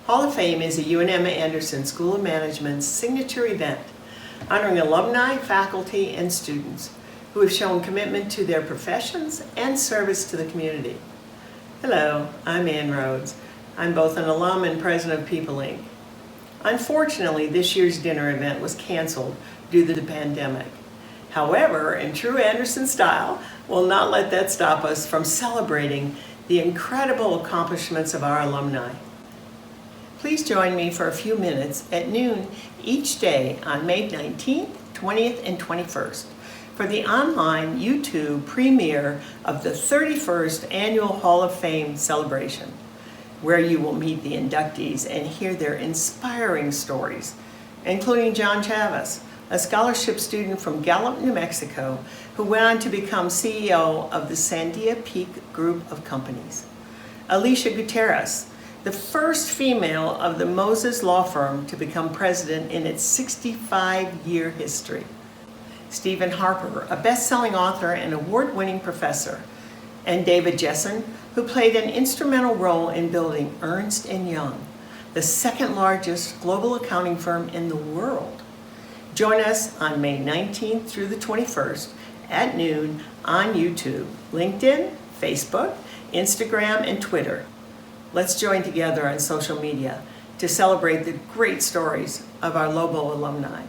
Hall of Fame is a UNM Anderson School of Management's signature event, honoring alumni, faculty, and students who have shown commitment to their professions and service to the community. Hello, I'm Ann Rhoades. I'm both an alum and president of PeopleInk. Unfortunately, this year's dinner event was canceled due to the pandemic. However, in true Anderson style, we'll not let that stop us from celebrating the incredible accomplishments of our alumni. Please join me for a few minutes at noon each day on May 19th, 20th, and 21st for the online YouTube premiere of the 31st Annual Hall of Fame celebration, where you will meet the inductees and hear their inspiring stories, including John Chavez, a scholarship student from Gallup, New Mexico, who went on to become CEO of the Sandia Peak Group of Companies. Alicia Gutierrez, the first female of the Moses Law Firm to become president in its 65-year history. Stephen Harper, a best-selling author and award-winning professor. And David Jessen, who played an instrumental role in building Ernst & Young, the second largest global accounting firm in the world. Join us on May 19th through the 21st at noon on YouTube, LinkedIn, Facebook, Instagram, and Twitter. Let's join together on social media to celebrate the great stories of our Lobo alumni.